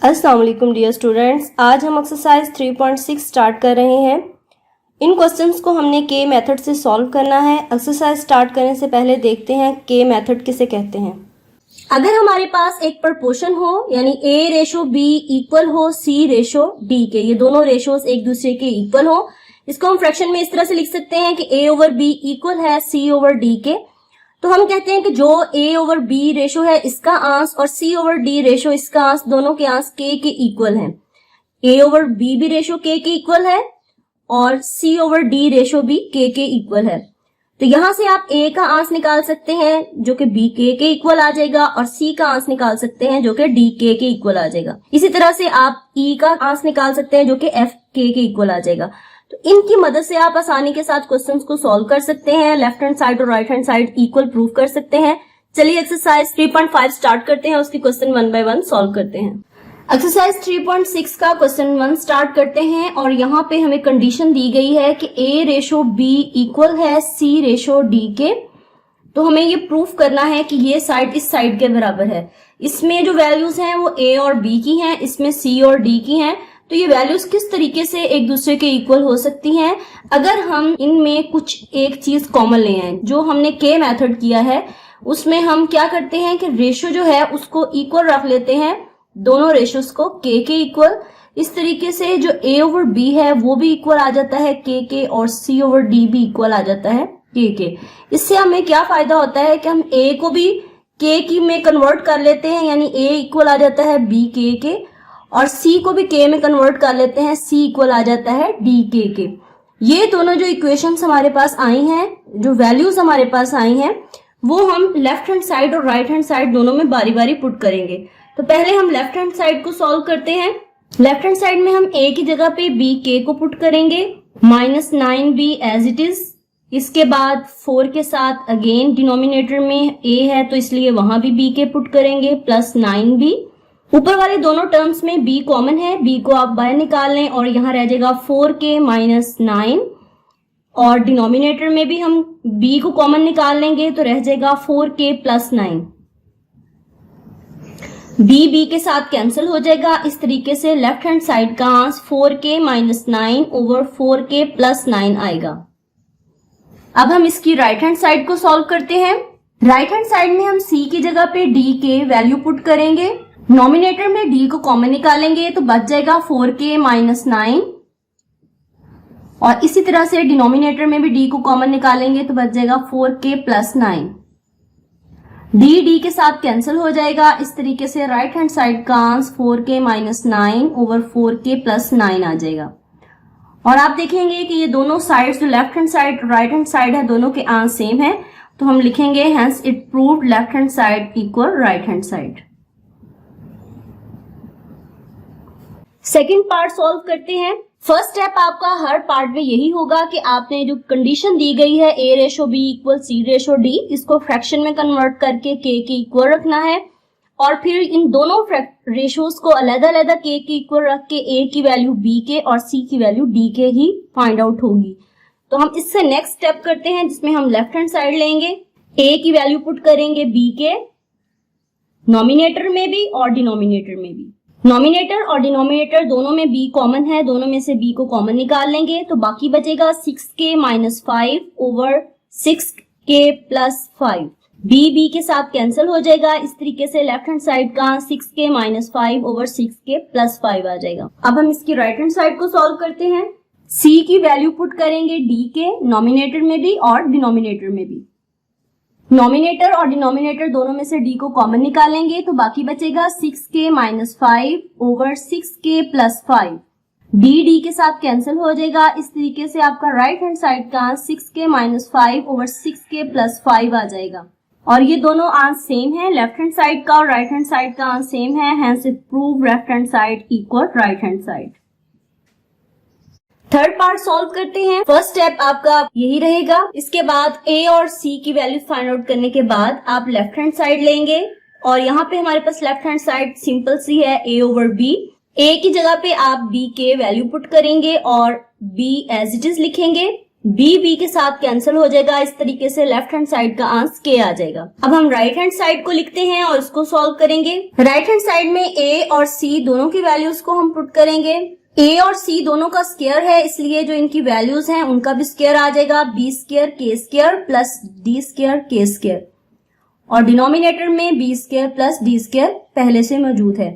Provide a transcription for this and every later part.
अस्सलाम वालेकुम dear students, आज हम एक्सरसाइज 3.6 स्टार्ट कर रहे हैं। इन क्वेश्चंस को हमने के मेथड से सॉल्व करना है। एक्सरसाइज स्टार्ट करने से पहले देखते हैं के मेथड किसे कहते हैं। अगर हमारे पास एक प्रपोर्शन हो यानी a रेशो b इक्वल हो c रेशो d के, ये दोनों रेशोज एक दूसरे के इक्वल हो, इसको हम फ्रैक्शन में इस तरह से लिख सकते हैं कि a ओवर b इक्वल है c ओवर d के। तो हम कहते हैं कि जो a ओवर b रेशो है इसका आंस और c ओवर d रेशो इसका आंस, दोनों के आंस k के इक्वल हैं। a ओवर b भी रेशो k के इक्वल है और c ओवर d रेशो भी k के इक्वल है। तो यहां से आप a का आंस निकाल सकते हैं जो कि b k के इक्वल आ जाएगा और c का आंस निकाल सकते हैं जो कि d k के इक्वल आ जाएगा। इसी तरह से आप e का आंस निकाल सकते हैं जो कि f k के इक्वल आ जाएगा। तो इनकी मदद से आप आसानी के साथ क्वेश्चंस को सॉल्व कर सकते हैं। लेफ्ट हैंड साइड और right hand side equal prove कर सकते हैं। चलिए एक्सरसाइज 3.5 स्टार्ट करते हैं, उसकी क्वेश्चन 1 बाय 1 सॉल्व करते हैं। एक्सरसाइज 3.6 का क्वेश्चन 1 स्टार्ट करते हैं और यहाँ पे हमें कंडीशन दी गई है कि a रेशो b इक्वल है c रेशो d के। तो हमें ये प्रूफ करना है कि ये साइड इस साइड के बराबर है। इसमें जो वैल्यूज हैं वो a और b की हैं, इसमें c और d की हैं। तो ये वैल्यूज किस तरीके से एक दूसरे के इक्वल हो सकती हैं अगर हम इनमें कुछ एक चीज कॉमन ले आए। जो हमने के मेथड किया है उसमें हम क्या करते हैं कि रेशो जो है उसको इक्वल रख लेते हैं, दोनों रेशोस को के इक्वल। इस तरीके से जो a ओवर b है वो भी इक्वल आ जाता है के और c ओवर d भी इक्वल आ जाता है के। इससे हमें क्या फायदा होता है कि हम a को भी के की में कन्वर्ट कर लेते हैं, यानी a इक्वल आ जाता है b के और c को भी k में कन्वर्ट कर लेते हैं, c इक्वल आ जाता है d के। ये दोनों जो इक्वेशंस हमारे पास आई हैं, जो वैल्यूज हमारे पास आई हैं, वो हम लेफ्ट हैंड साइड और राइट हैंड साइड दोनों में बारी बारी पुट करेंगे। तो पहले हम लेफ्ट हैंड साइड को सॉल्व करते हैं। लेफ्ट हैंड साइड में हम a की जगह पे b k को पुट करेंगे, -9b एज इट इज। इसके बाद 4 के साथ अगेन डिनोमिनेटर में a है तो इसलिए वहां भी b k पुट करेंगे, प्लस 9b। ऊपर वाले दोनों टर्म्स में b कॉमन है, b को आप बाहर निकाल लें और यहाँ रह जाएगा 4k माइनस 9 और डिनोमिनेटर में भी हम b को कॉमन निकाल लेंगे तो रह जाएगा 4k प्लस 9। b के साथ कैंसिल हो जाएगा। इस तरीके से लेफ्ट हैंड साइड का answer 4k minus 9 over 4k plus 9 आएगा। अब हम इसकी राइट हैंड साइड को सॉल्व करते हैं। राइट हैंड साइड में हम c की जगह पे d के वैल्यू पुट करेंगे, नॉमिनेटर में d को कॉमन निकालेंगे तो बच जाएगा 4k माइनस 9 और इसी तरह से डिनोमिनेटर में भी d को कॉमन निकालेंगे तो बच जाएगा 4k प्लस 9। d के साथ कैंसिल हो जाएगा। इस तरीके से राइट हैंड साइड का answer 4k minus 9 over 4k plus 9 आ जाएगा। और आप देखेंगे कि ये दोनों साइड्स, जो left hand side right hand side है, दोनों के आंसर सेम है। तो हम लिखेंगे hence it proved left hand side equal right hand side. Second part solve करते हैं। फर्स्ट स्टेप आपका हर पार्ट में यही होगा कि आपने जो कंडीशन दी गई है a ratio b equal c ratio d, इसको फ्रैक्शन में कन्वर्ट करके k के इक्वल रखना है और फिर इन दोनों रेशोस को अलग-अलग k के इक्वल रख के a की वैल्यू b के और c की वैल्यू d के ही फाइंड आउट होगी। तो हम इससे नेक्स्ट स्टेप करते हैं जिसमें हम लेफ्ट हैंड साइड लेंगे, a की वैल्यू पुट करेंगे b के नॉमिनेटर में भी और डिनोमिनेटर में भी। नॉमिनेटर और डिनोमिनेटर दोनों में b कॉमन है, दोनों में से b को कॉमन निकाल लेंगे तो बाकी बचेगा 6k minus 5 over 6k plus 5। b के साथ कैंसिल हो जाएगा। इस तरीके से लेफ्ट हैंड साइड का 6k minus 5 over 6k plus 5 आ जाएगा। अब हम इसकी राइट हैंड साइड को सॉल्व करते हैं। c की वैल्यू पुट करेंगे d के नॉमिनेटर में भी और डिनोमिनेटर में भी। नॉमिनेटर और डिनोमिनेटर दोनों में से d को कॉमन निकालेंगे तो बाकी बचेगा 6k minus 5 over 6k plus 5। d के साथ कैंसिल हो जाएगा। इस तरीके से आपका राइट हैंड साइड का 6k minus 5 over 6k plus 5 आ जाएगा। और ये दोनों आंसर सेम है, लेफ्ट हैंड साइड का और राइट हैंड साइड का आंसर सेम है, hence it prove left hand side equal right hand side. Third part solve करते हैं। फर्स्ट स्टेप आपका यही रहेगा। इसके बाद a और c की वैल्यू फाइंड आउट करने के बाद आप लेफ्ट हैंड साइड लेंगे और यहाँ पे हमारे पास लेफ्ट हैंड साइड सिंपल सी है, a ओवर b। a की जगह पे आप b के वैल्यू पुट करेंगे और b एज इट इज लिखेंगे। बी के साथ कैंसिल हो जाएगा। इस तरीके से लेफ्ट हैंड साइड का आंसर के आ जाएगा। अब हम राइट हैंड साइड को लिखते हैं और उसको सॉल्व करेंगे। राइट हैंड साइड में ए और सी दोनों की वैल्यूज को हम पुट करेंगे। ए और सी दोनों का स्क्वायर है, इसलिए जो इनकी वैल्यूज हैं उनका भी स्क्वायर आ जाएगा। बी स्क्वायर के स्क्वायर प्लस डी स्क्वायर के स्क्वायर, और डिनोमिनेटर में b square plus d square पहले से मौजूद है।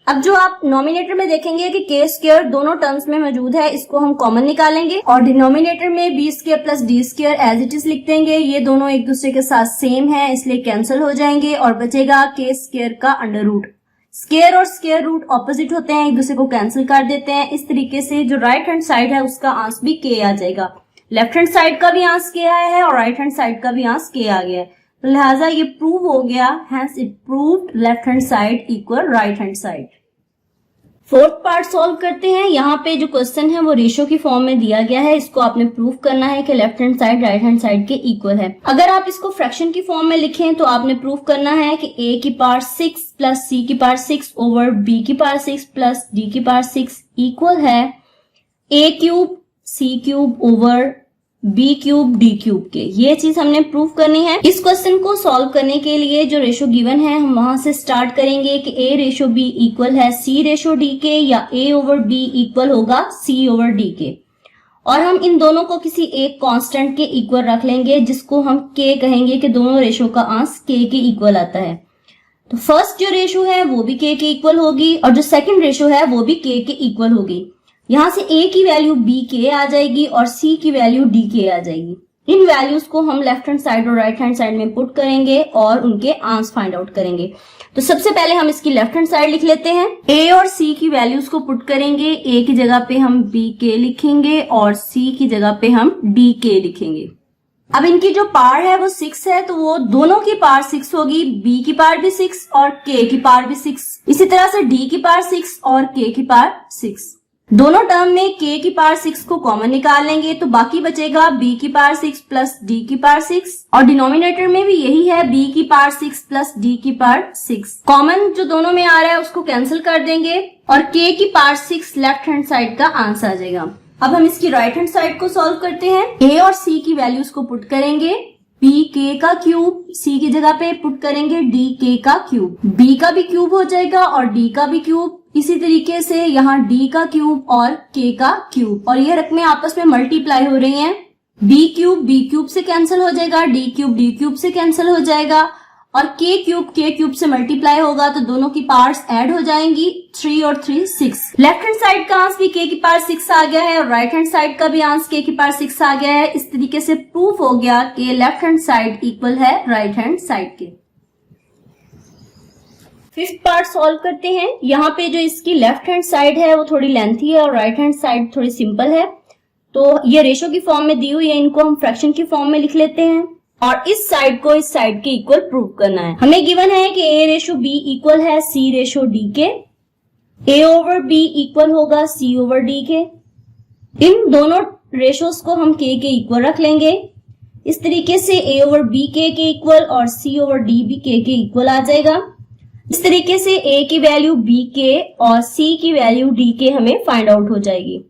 अब जो आप नॉमिनेटर में देखेंगे कि के स्क्वायर दोनों टर्म्स में मौजूद है, इसको हम कॉमन निकालेंगे और डिनोमिनेटर में b square plus d square as it is लिख देंगे। ये दोनों एक दूसरे के साथ सेम है, इसलिए कैंसिल हो जाएंगे और बचेगा के स्क्वायर का अंडर रूट। स्क्वायर और स्क्वायर रूट ऑपोजिट होते हैं, एक दूसरे को कैंसिल कर देते हैं। इस तरीके से जो राइट हैंड साइड है उसका आंसर भी के आ जाएगा। लेफ्ट हैंड साइड का भी आंसर के आया है और राइट हैंड साइड का भी आंसर के आ गया है, तो लिहाजा ये प्रूव हो गया। Hence it proved left hand side equal right hand side. Fourth part solve करते हैं। यहाँ पे जो क्वेश्चन है वो रेशो की फॉर्म में दिया गया है। इसको आपने प्रूव करना है कि left hand side right hand side के इक्वल है। अगर आप इसको फ्रैक्शन की फॉर्म में लिखें तो आपने प्रूव करना है कि a की पावर 6 प्लस c की पावर 6 ओवर b की पावर 6 प्लस d की पावर 6 इक्वल है a cube c cube over b cube d cube के। ये चीज हमने प्रूव करनी है। इस क्वेश्चन को सॉल्व करने के लिए जो रेशो गिवन है हम वहां से स्टार्ट करेंगे कि a रेशो b इक्वल है c रेशो d के, या a ओवर b इक्वल होगा c ओवर d के, और हम इन दोनों को किसी एक कांस्टेंट के इक्वल रख लेंगे जिसको हम k कहेंगे कि दोनों रेशो का आंसर k के इक्वल आता है। तो फर्स्ट जो रेशो है वो भी k के इक्वल होगी और जो सेकंड रेशो है वो भी k के इक्वल होगी। यहां से a की वैल्यू b के आ जाएगी और c की वैल्यू d के आ जाएगी। इन वैल्यूज को हम लेफ्ट हैंड साइड और राइट हैंड साइड में पुट करेंगे और उनके आंसर फाइंड आउट करेंगे। तो सबसे पहले हम इसकी लेफ्ट हैंड साइड लिख लेते हैं। a और c की वैल्यूज को पुट करेंगे। a की जगह पे हम b के लिखेंगे और c की जगह पे हम d के लिखेंगे। अब इनकी जो पावर है वो 6 है, तो वो दोनों की पावर 6 होगी। b की पावर भी 6 और k की पावर भी 6। इसी तरह से d की पावर 6 और k की पावर 6। दोनों टर्म में k की पावर 6 को कॉमन निकाल लेंगे तो बाकी बचेगा b की पावर 6 प्लस d की पावर 6, और डिनोमिनेटर में भी यही है, b की पावर 6 प्लस d की पावर 6। कॉमन जो दोनों में आ रहा है उसको कैंसिल कर देंगे और k की पावर 6 लेफ्ट हैंड साइड का आंसर आ जाएगा। अब हम इसकी राइट हैंड साइड को सॉल्व करते हैं। a और c की वैल्यूज को पुट करेंगे। b k का क्यूब c की जगह पे पुट करेंगे d k का क्यूब। b का भी क्यूब हो जाएगा और d का भी क्यूब। इसी तरीके से यहाँ d का क्यूब और k का क्यूब, और ये रकमें आपस में मल्टीप्लाई हो रही हैं। b क्यूब से कैंसिल हो जाएगा, d क्यूब से कैंसिल हो जाएगा, और k क्यूब से मल्टीप्लाई होगा तो दोनों की पावर्स ऐड हो जाएंगी। 3 और 3 6। लेफ्ट हैंड साइड का आंसर भी k की पावर 6 आ गया है और राइट हैंड साइड का भी आंसर k की पावर 6 आ गया है। इस तरीके से प्रूफ हो गया कि लेफ्ट हैंड साइड इक्वल है राइट हैंड साइड के। फिफ्थ पार्ट सॉल्व करते हैं। यहाँ पे जो इसकी लेफ्ट हैंड साइड है वो थोड़ी लेंथी है और राइट हैंड साइड थोड़ी सिंपल है, तो ये रेशो की फॉर्म में दी हुई है, इनको हम फ्रैक्शन की फॉर्म में लिख लेते हैं और इस साइड को इस साइड के इक्वल प्रूव करना है। हमें गिवन है कि a रेशो b इक्वल है c रेशो d के, a ओवर b इक्वल होगा c ओवर d के। इन दोनों रेशोस को हम k के इक्वल रख लेंगे। इस तरीके से a ओवर b k के इक्वल और c ओवर d भी k के इक्वल आ जाएगा। इस तरीके से a की वैल्यू b के और c की वैल्यू d के हमें फाइंड आउट हो जाएगी।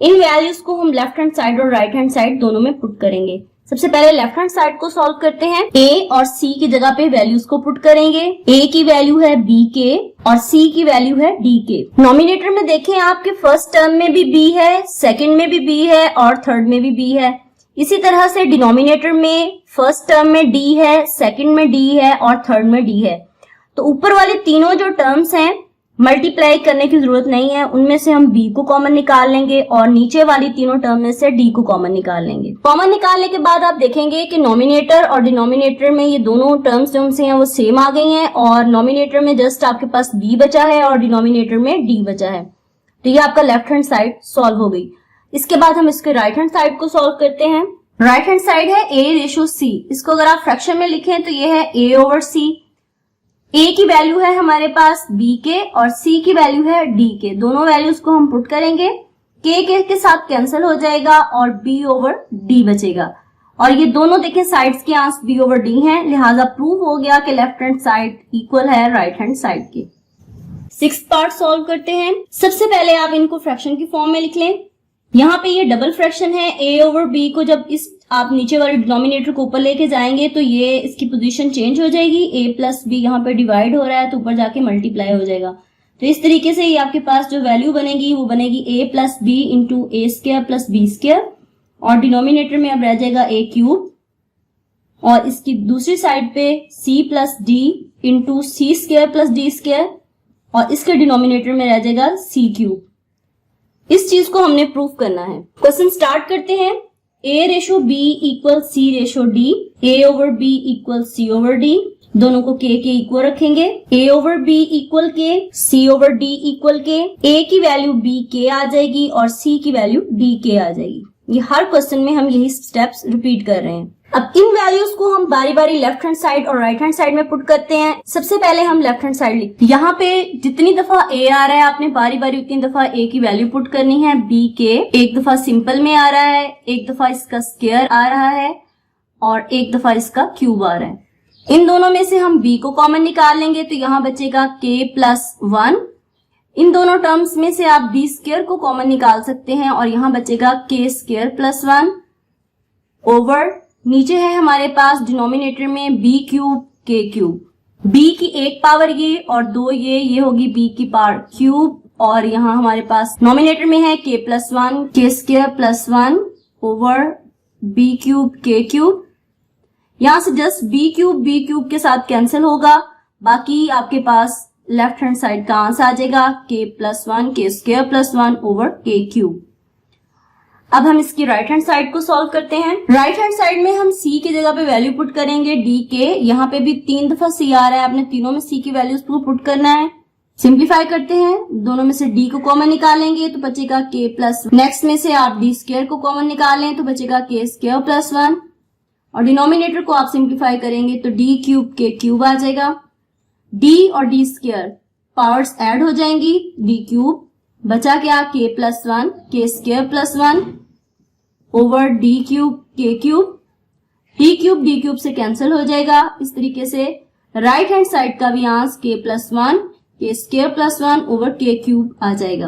इन वैल्यूज को हम लेफ्ट हैंड साइड और राइट हैंड साइड दोनों में पुट करेंगे। सबसे पहले लेफ्ट हैंड साइड को सॉल्व करते हैं। a और c की जगह पे वैल्यूज को पुट करेंगे। a की वैल्यू है b के और c की वैल्यू है d के। नॉमिनेटर में देखें आपके फर्स्ट टर्म में भी b है, सेकंड में भी b है और थर्ड में भी b है। इसी तरह से डिनोमिनेटर में फर्स्ट टर्म में d है, सेकंड में d है और थर्ड में d है। तो ऊपर वाले तीनों जो टर्म्स हैं मल्टीप्लाई करने की जरूरत नहीं है, उनमें से हम b को कॉमन निकाल लेंगे और नीचे वाली तीनों टर्म में से d को कॉमन निकाल लेंगे। कॉमन निकालने के बाद आप देखेंगे कि नॉमिनेटर और डिनोमिनेटर में ये दोनों टर्म्स जो हैं वो सेम आ गई हैं और नॉमिनेटर में जस्ट आपके पास b बचा है और डिनोमिनेटर में d बचा है। तो ये आपका लेफ्ट हैंड साइड सॉल्व हो गई। इसके बाद हम इसके राइट हैंड साइड को सॉल्व करते हैं। राइट हैंड साइड है a रेशो c। इसको अगर आप फ्रैक्शन में लिखें तो ये है a ओवर c। a की वैल्यू है हमारे पास b के और c की वैल्यू है d के। दोनों वैल्यूज को हम पुट करेंगे, k के साथ कैंसिल हो जाएगा और b ओवर d बचेगा। और ये दोनों देखें साइड्स के आंसर b ओवर d हैं, लिहाजा प्रूव हो गया कि लेफ्ट हैंड साइड इक्वल है राइट हैंड साइड के। सिक्स्थ पार्ट सॉल्व करते हैं। सबसे पहले आप इनको फ्रैक्शन की फॉर्म में लिख लें। यहाँ पे ये डबल फ्रैक्शन है, a ओवर b को जब इस आप नीचे वाले डिनोमिनेटर को ऊपर लेके जाएंगे तो ये इसकी पोजीशन चेंज हो जाएगी, a प्लस बी यहाँ पे डिवाइड हो रहा है तो ऊपर जाके मल्टीप्लाई हो जाएगा। तो इस तरीके से ये आपके पास जो वैल्यू बनेगी वो बनेगी a plus b into a square plus b square, और डिनोमिनेटर में अब रह जाएगा a क्यूब, और इसकी दूसरी साइड पे c प्लस डी इंटू सी स्क्वायर प्लस डी स्क्वायर, और इसके डिनोमिनेटर में रह जाएगा c क्यूब। इस चीज को हमने प्रूव करना है। क्वेश्चन स्टार्ट करते हैं। a ratio b equal c ratio d, a over b equal c over d, दोनों को k के इक्वल रखेंगे। a over b equal k, c over d equal k, a की वैल्यू b k आ जाएगी और c की value d k आ जाएगी। ये हर क्वेश्चन में हम यही स्टेप्स रिपीट कर रहे हैं। अब इन वैल्यूज को हम बारी बारी लेफ्ट हैंड साइड और राइट हैंड साइड में पुट करते हैं। सबसे पहले हम लेफ्ट हैंड साइड लिखते हैं। यहाँ पे जितनी दफा a आ रहा है आपने बारी बारी उतनी दफा a की वैल्यू पुट करनी है। b के एक दफा सिंपल में आ रहा है, एक दफा इसका स्क्वायर आ रहा है और एक दफा इसका क्यूब आ रहा है। इन दोनों में से हम b को कॉमन निकाल लेंगे तो यहाँ बचेगा k प्लस 1। इन दोनों टर्म्स में से आप b स्क्वायर को कॉमन निकाल सकते हैं और यहाँ बचेगा k स्क्वायर प्लस 1 ओवर, नीचे है हमारे पास डिनोमिनेटर में b cube k cube. b की एक पावर ये और दो ये होगी b की पावर क्यूब, और यहाँ हमारे पास नोमिनेटर में है k plus 1 k square plus 1 over b cube k cube. यहाँ से जस्ट b क्यूब के साथ कैंसिल होगा, बाकी आपके पास लेफ्ट हैंड साइड का आंसर आ जाएगा k plus 1 k square plus 1 over k cube. अब हम इसकी राइट हैंड साइड को सॉल्व करते हैं। राइट हैंड साइड में हम c की जगह पे वैल्यू पुट करेंगे d के। यहाँ पे भी 3 दफा c आ रहा है, आपने तीनों में c की वैल्यूज को पुट करना है। सिंप्लीफाई करते हैं, दोनों में से d को कॉमन निकालेंगे तो बचेगा k प्लस, नेक्स्ट में से आप d स्क्वायर को कॉमन निकालें तो बचेगा k स्क्वायर प्लस 1, और डिनोमिनेटर को आप सिंप्लीफाई करेंगे तो d क्यूब k क्यूब आ जाएगा। d और d स्क्वायर पावर्स ऐड हो जाएंगी, d क्यूब बचा क्या k plus 1 k square plus 1 over d cube k cube, d cube से कैंसिल हो जाएगा। इस तरीके से राइट हैंड साइड का भी answer k plus 1 k square plus 1 over k cube आ जाएगा,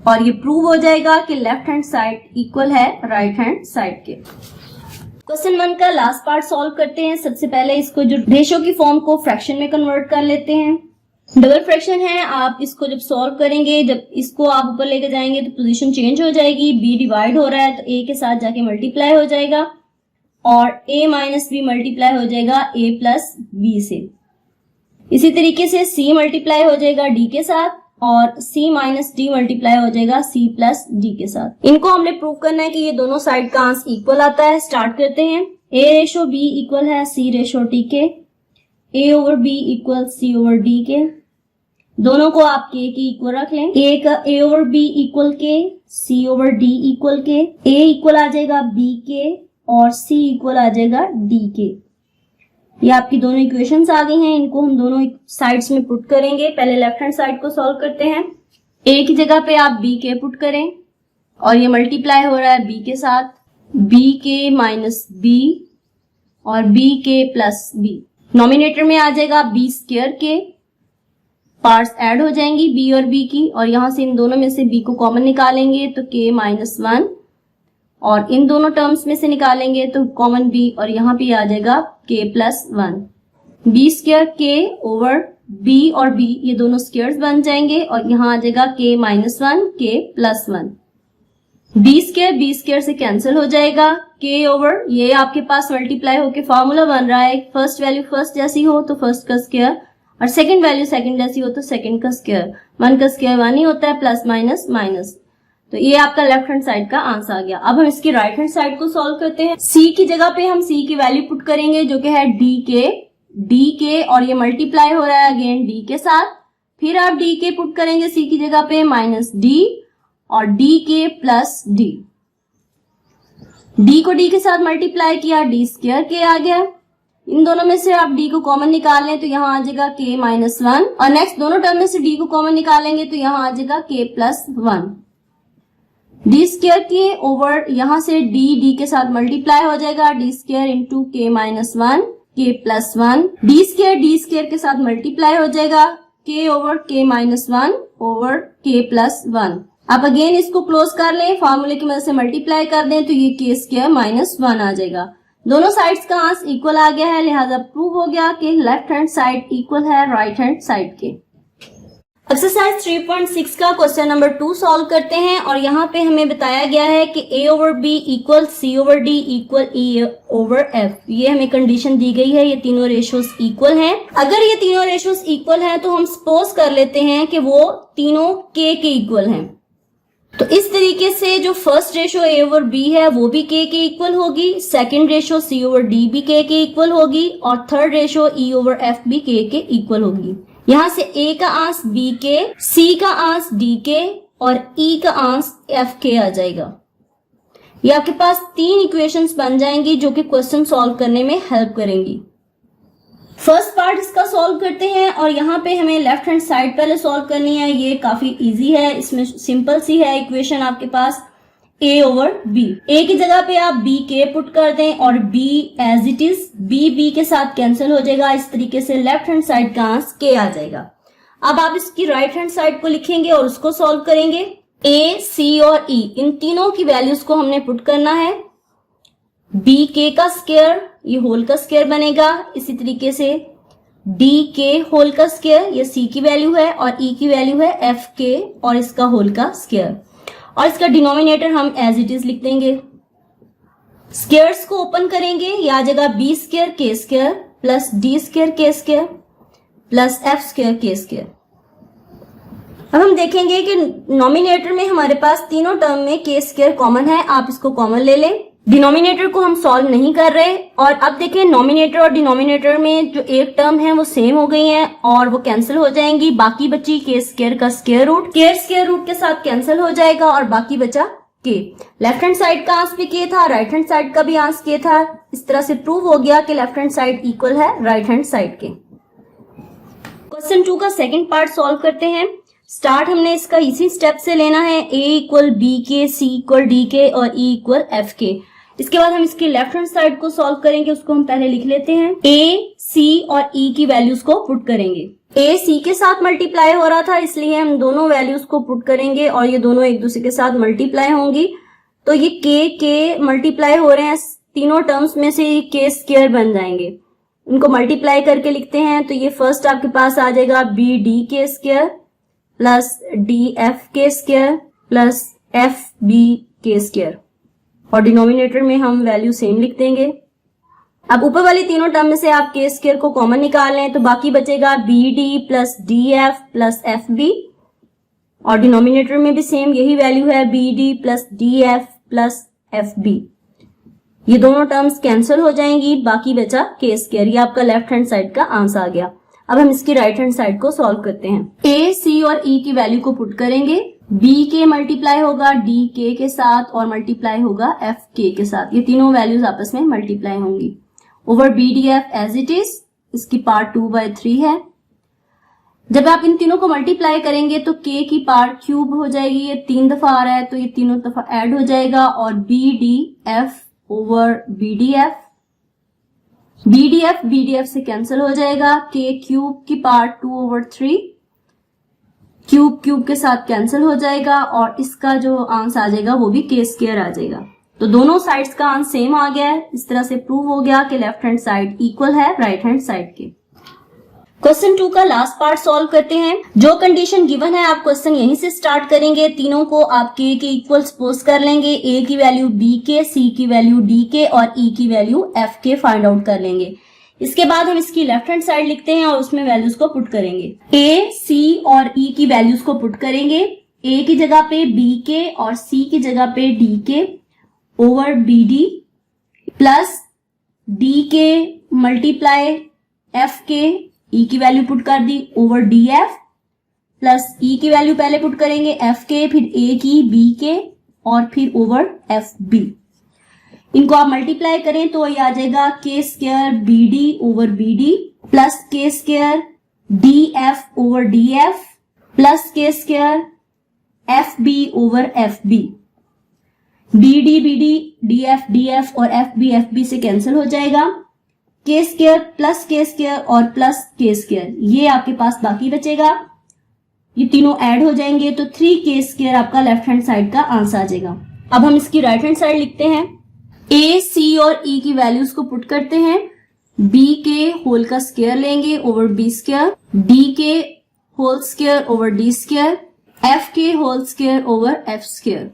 और ये प्रूव हो जाएगा कि लेफ्ट हैंड साइड इक्वल है राइट हैंड साइड के। क्वेश्चन 1 का लास्ट पार्ट सॉल्व करते हैं। सबसे पहले इसको जो रेशो की फॉर्म को फ्रैक्शन में कन्वर्ट कर लेते हैं। डबल फ्रैक्शन है, आप इसको जब सॉल्व करेंगे, जब इसको आप ऊपर लेके जाएंगे तो पोजीशन चेंज हो जाएगी। b डिवाइड हो रहा है तो a के साथ जाके मल्टीप्लाई हो जाएगा, और a माइनस बी मल्टीप्लाई हो जाएगा a प्लस बी से। इसी तरीके से c मल्टीप्लाई हो जाएगा d के साथ, और c माइनस डी मल्टीप्लाई हो जाएगा c प्लस d के साथ। इनको हमने प्रूव करना है कि ये दोनों साइड का आंसर इक्वल आता है। स्टार्ट करते हैं। a रेशो b इक्वल है c रेशो d के, a over b equal c over d के, दोनों को आप k के इक्वल रख लें। a over b equal k, c over d equal k, a equal आ जाएगा b के और c इक्वल आ जाएगा d के। ये आपकी दोनों इक्वेशंस आ गई हैं, इनको हम दोनों साइड्स में पुट करेंगे। पहले लेफ्ट हैंड साइड को सॉल्व करते हैं। a की जगह पे आप b के पुट करें, और ये मल्टीप्लाई हो रहा है b के साथ, b के माइनस b और b के प्लस b। नॉमिनेटर में आ जाएगा b स्क्वायर के, पार्ट्स ऐड हो जाएंगी b और b की, और यहां से इन दोनों में से b को कॉमन निकालेंगे तो k माइनस 1, और इन दोनों टर्म्स में से निकालेंगे तो कॉमन b, और यहाँ पे आ जाएगा k plus 1। b square k over b और b ये दोनों स्क्वायर्स बन जाएंगे, और यहाँ आ जाएगा k minus 1 k plus 1। b square से कैंसिल हो जाएगा, k ओवर ये आपके पास मल्टीप्लाई होके फॉर्मूला बन रहा है, फर्स्ट वैल्यू फर्स्ट जैसी हो तो फर्स्ट का स्क्वायर, और सेकंड वैल्यू सेकंड जैसी हो तो सेकंड का स्क्वायर। 1 का स्क्वायर 1 ही होता है, प्लस माइनस माइनस। तो ये आपका लेफ्ट हैंड साइड का आंसर आ गया। अब हम इसकी राइट हैंड साइड को सॉल्व करते हैं। c की जगह पे हम c की वैल्यू पुट करेंगे जो कि है d के, और ये मल्टीप्लाई हो रहा है अगेन d के साथ। फिर आप d के पुट करेंगे c की जगह पे माइनस d, और d के प्लस d। d को d के साथ मल्टीप्लाई किया, d स्क्वायर के आ गया। इन दोनों में से आप d को कॉमन निकाल लें तो यहाँ आ जाएगा k माइनस 1, और नेक्स्ट दोनों टर्म में से d को कॉमन निकालेंगे तो यहाँ आ जाएगा k प्लस 1। d स्क्वायर के ओवर यहाँ से d के साथ मल्टीप्लाई हो जाएगा, d square into k minus 1 k plus 1। d square के साथ मल्टीप्लाई हो जाएगा, k over k minus 1 over k plus 1। आप अगेन इसको क्लोज कर लें, फॉर्मूले की मदद से मल्टीप्लाई कर दें तो ये के स्क्वायर माइनस 1 आ जाएगा। दोनों साइड्स का आंसर इक्वल आ गया है, लिहाजा प्रूव हो गया कि लेफ्ट हैंड साइड इक्वल है राइट हैंड साइड के। एक्सरसाइज 3.6 का क्वेश्चन नंबर 2 सॉल्व करते हैं और यहाँ पे हमें बताया गया है कि a over b equal c over d equal e over f। ये हमें कंडीशन दी गई है, ये तीनों रेशियोज इक्वल हैं। अगर ये तीनों रेशियोज इक्वल हैं तो हम सपोज कर लेते हैं कि वो तीनों k के इक्वल हैं। तो इस तरीके से जो first ratio a over b है वो भी k के इक्वल होगी, second ratio c over d भी k के इक्वल होगी और third ratio e over f भी k के इक्वल होगी। यहाँ से a का आंस b के, c का आंस d के और e का आंस f के आ जाएगा। ये आपके पास 3 इक्वेशंस बन जाएंगी जो कि क्वेश्चन सॉल्व करने में हेल्प करेंगी। फर्स्ट पार्ट इसका सॉल्व करते हैं और यहाँ पे हमें लेफ्ट हैंड साइड पहले सॉल्व करनी है। ये काफी इजी है, इसमें सिंपल सी है इक्वेशन आपके पास a ओवर b। a की जगह पे आप b के पुट कर दें और b as it is, b के साथ कैंसिल हो जाएगा। इस तरीके से लेफ्ट हैंड साइड का आंसर k आ जाएगा। अब आप इसकी राइट हैंड साइड को लिखेंगे और उसको सॉल्व करेंगे। a, c और e इन तीनों की वैल्यूज को हमने पुट करना है। b k का स्क्वायर, ये होल का स्क्वायर बनेगा। इसी तरीके से d के होल का स्क्वायर, ये c की वैल्यू है और e की वैल्यू है f के और इसका होल का स्क्वायर। और इसका डिनोमिनेटर हम एज इट इज लिख देंगे। स्क्वायर्स को ओपन करेंगे, ये आ जाएगा b square k square plus d square k square plus f square k square. अब हम देखेंगे कि नॉमिनेटर में हमारे पास तीनों टर्म में k स्क्वायर कॉमन है, आप इसको कॉमन ले लें। डिनोमिनेटर को हम सॉल्व नहीं कर रहे और अब देखें नॉमिनेटर और डिनोमिनेटर में जो एक टर्म है वो सेम हो गई हैं और वो कैंसिल हो जाएंगी। बाकी बची के स्क्वायर का स्क्वायर रूट, के स्क्वायर रूट के साथ कैंसिल हो जाएगा और बाकी बचा के। लेफ्ट हैंड साइड का आंसर भी के था, राइट हैंड साइड का भी आंसर के था। इस तरह से प्रूव हो गया कि लेफ्ट हैंड साइड इक्वल है राइट हैंड साइड के। क्वेश्चन 2 का सेकेंड पार्ट सॉल्व करते हैं। स्टार्ट हमने इसका इसी स्टेप से लेना है, a इक्वल b के, c इक्वल d के और e इक्वल f के। इसके बाद हम इसकी लेफ्ट हैंड साइड को सॉल्व करेंगे, उसको हम पहले लिख लेते हैं। a, c और e की वैल्यूज को पुट करेंगे। a c के साथ मल्टीप्लाई हो रहा था इसलिए हम दोनों वैल्यूज को पुट करेंगे और ये दोनों एक दूसरे के साथ मल्टीप्लाई होंगी। तो ये k मल्टीप्लाई हो रहे हैं, तीनों टर्म्स में से ये k स्क्वायर बन जाएंगे। इनको मल्टीप्लाई करके लिखते हैं तो ये फर्स्ट आपके पास आ जाएगा b d के स्क्वायर प्लस d f के स्क्वायर प्लस f b के स्क्वायर और डिनोमिनेटर में हम वैल्यू सेम लिख देंगे। अब ऊपर वाली तीनों टर्म में से आप के स्क्वायर को कॉमन निकाल लें तो बाकी बचेगा b D plus d F plus f b और डिनोमिनेटर में भी सेम यही वैल्यू है, b D plus d F plus f b. ये दोनों टर्म्स कैंसिल हो जाएंगी, बाकी बचा के स्क्वायर। ये आपका लेफ्ट हैंड साइड का आंसर आ गया। अब हम इसकी राइट हैंड साइड को सॉल्व करते हैं। ए, सी और ई की वैल्यू को पुट करेंगे। बी के मल्टीप्लाई होगा डी के साथ और मल्टीप्लाई होगा एफ के साथ। ये तीनों वैल्यूज आपस में मल्टीप्लाई होंगी। Over B D f as it is, इसकी पार्ट 2/3 है। जब आप इन तीनों को मल्टीप्लाई करेंगे तो के की पार्ट क्यूब हो जाएगी। ये 3 दफा आ रहा है तो ये तीनों दफा ऐड हो जाएगा और b D F over B D f से कैंसिल हो जाएगा। के क्यूब की पार्ट 2/3 क्यूब के साथ कैंसिल हो जाएगा और इसका जो आंसर आ जाएगा वो भी के स्क्वायर आ जाएगा। तो दोनों साइड्स का आंसर सेम आ गया है। इस तरह से प्रूव हो गया कि लेफ्ट हैंड साइड इक्वल है राइट हैंड साइड के। क्वेश्चन 2 का लास्ट पार्ट सॉल्व करते हैं। जो कंडीशन गिवन है आप क्वेश्चन यहीं से स्टार्ट करेंगे। तीनों को आप के इक्वल सपोज कर लेंगे। ए की वैल्यू बी के, सी की वैल्यू डी के और ई की वैल्यू एफ के फाइंड आउट कर लेंगे। इसके बाद हम इसकी लेफ्ट हैंड साइड लिखते हैं और उसमें वैल्यूज को पुट करेंगे। ए, सी और ई की वैल्यूज को पुट करेंगे। ए की जगह पे बी के और सी की जगह पे डी के over B D plus d के मल्टीप्लाई एफ के, ई की वैल्यू पुट कर दी over D F plus e की वैल्यू पहले पुट करेंगे एफ के, फिर ए की, बी के और फिर ओवर एफ बी। इनको आप मल्टीप्लाई करें तो ये आ जाएगा K square B D over B D plus K square D F over D F plus K square F B over F B. B D F और एफ बी से cancel हो जाएगा। K square plus K square और plus K square, ये आपके पास बाकी बचेगा। ये तीनों ऐड हो जाएंगे तो 3k² आपका लेफ्ट हैंड साइड का आंसर आ जाएगा। अब हम इसकी राइट हैंड साइड लिखते हैं। a, c और e की वैल्यूज को पुट करते हैं। b के होल का स्क्वायर लेंगे ओवर b स्क्वायर, d के whole square over d square, f के whole square over f square.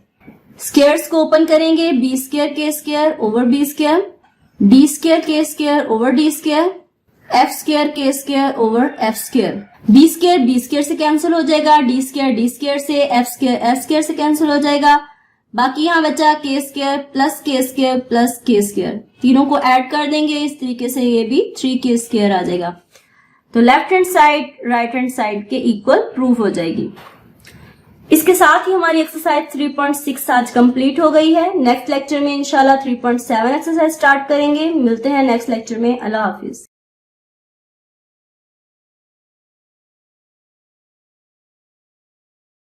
Squares को ओपन करेंगे, b स्क्वायर के square over b square, d square के square over d square, f square के square over f square. b square से cancel हो जाएगा, d square से, f स्क्वायर से कैंसिल हो जाएगा। बाकी यहाँ बचा k square plus k square. तीनों को ऐड कर देंगे, इस तरीके से ये भी 3k² आ जाएगा। तो left hand side right hand side के इक्वल प्रूफ हो जाएगी। इसके साथ ही हमारी एक्सरसाइज 3.6 आज कंप्लीट हो गई है। नेक्स्ट लेक्चर में इंशाल्लाह 3.7 एक्सरसाइज स्टार्ट करेंगे। मिलते हैं नेक्स्ट लेक्चर में। अल्लाह हाफिज।